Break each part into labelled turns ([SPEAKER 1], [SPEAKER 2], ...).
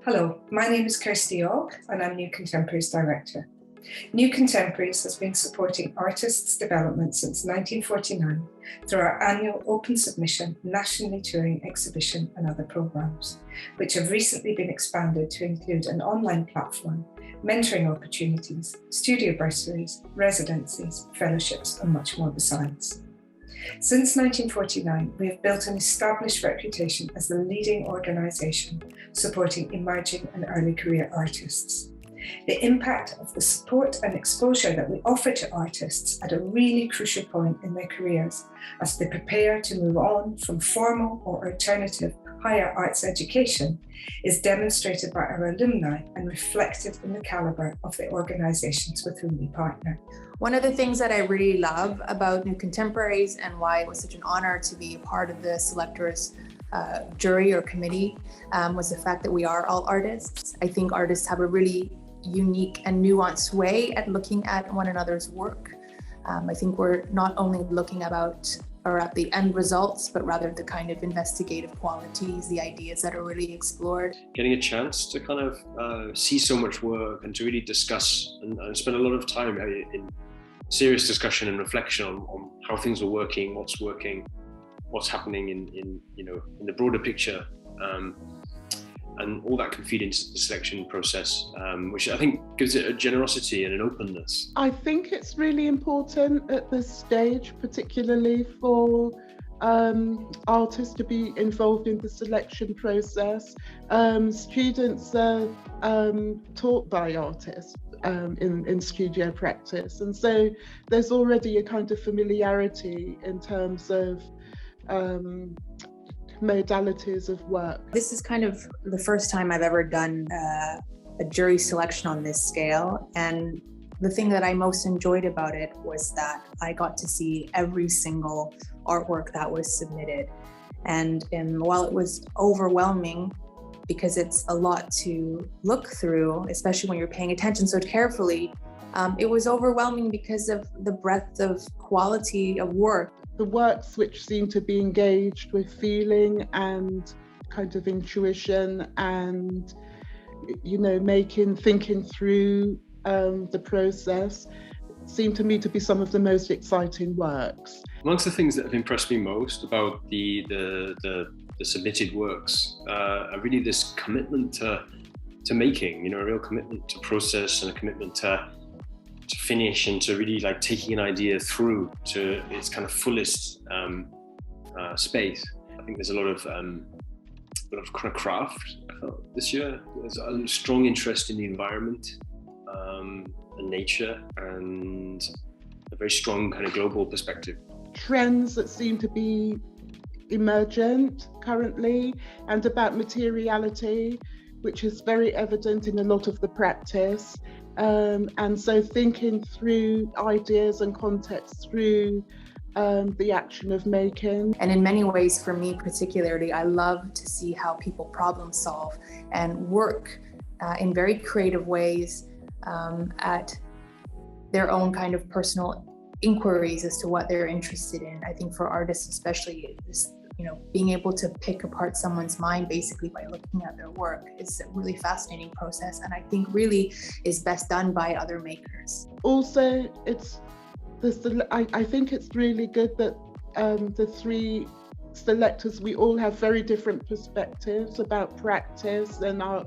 [SPEAKER 1] Hello, my name is Kirsty Ogg and I'm New Contemporaries Director. New Contemporaries has been supporting artists' development since 1949 through our annual open submission, nationally touring exhibition and other programmes, which have recently been expanded to include an online platform, mentoring opportunities, studio bursaries, residencies, fellowships and much more besides. Since 1949, we have built an established reputation as the leading organisation supporting emerging and early career artists. The impact of the support and exposure that we offer to artists at a really crucial point in their careers as they prepare to move on from formal or alternative higher arts education is demonstrated by our alumni and reflected in the calibre of the organisations with whom we partner.
[SPEAKER 2] One of the things that I really love about New Contemporaries and why it was such an honor to be a part of the selectors jury or committee was the fact that we are all artists. I think artists have a really unique and nuanced way at looking at one another's work. I think we're not only looking at the end results, but rather the kind of investigative qualities, the ideas that are really explored.
[SPEAKER 3] Getting a chance to kind of see so much work and to really discuss and spend a lot of time in serious discussion and reflection on how things are working, what's happening in the broader picture. And all that can feed into the selection process, which I think gives it a generosity and an openness.
[SPEAKER 4] I think it's really important at this stage, particularly for artists to be involved in the selection process. Students are taught by artists in studio practice, and so there's already a kind of familiarity in terms of modalities of work.
[SPEAKER 2] This is kind of the first time I've ever done a jury selection on this scale, and the thing that I most enjoyed about it was that I got to see every single artwork that was submitted. And while it was overwhelming, because it's a lot to look through, especially when you're paying attention so carefully, it was overwhelming because of the breadth of quality of work.
[SPEAKER 4] The works which seem to be engaged with feeling and kind of intuition and, thinking through the process seem to me to be some of the most exciting works.
[SPEAKER 3] Amongst the things that have impressed me most about the submitted works are really this commitment to making, a real commitment to process and a commitment to finish and to really like taking an idea through to its kind of fullest space. I think there's a lot of kind of craft. I felt this year there's a strong interest in the environment and nature and a very strong kind of global perspective.
[SPEAKER 4] Trends that seem to be emergent currently and about materiality, which is very evident in a lot of the practice. And so thinking through ideas and context through the action of making.
[SPEAKER 2] And in many ways, for me particularly, I love to see how people problem solve and work in very creative ways at their own kind of personal inquiries as to what they're interested in. I think for artists especially, this, being able to pick apart someone's mind basically by looking at their work is a really fascinating process, and I think really is best done by other makers.
[SPEAKER 4] Also, I think it's really good that the three selectors, we all have very different perspectives about practice, and our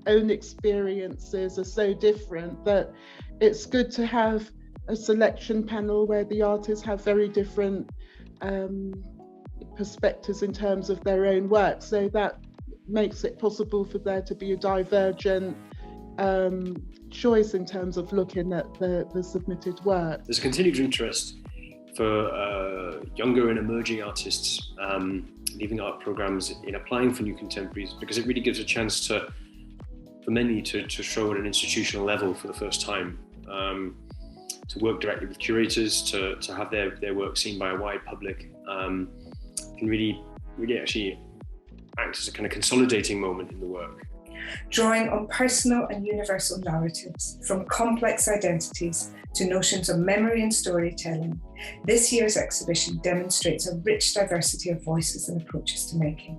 [SPEAKER 4] own experiences are so different that it's good to have a selection panel where the artists have very different perspectives in terms of their own work, so that makes it possible for there to be a divergent choice in terms of looking at the submitted work.
[SPEAKER 3] There's a continued interest for younger and emerging artists leaving art programs in applying for New Contemporaries, because it really gives a chance for many to show at an institutional level for the first time, to work directly with curators, to have their work seen by a wide public. Can really actually act as a kind of consolidating moment in the work.
[SPEAKER 1] Drawing on personal and universal narratives, from complex identities to notions of memory and storytelling, this year's exhibition demonstrates a rich diversity of voices and approaches to making.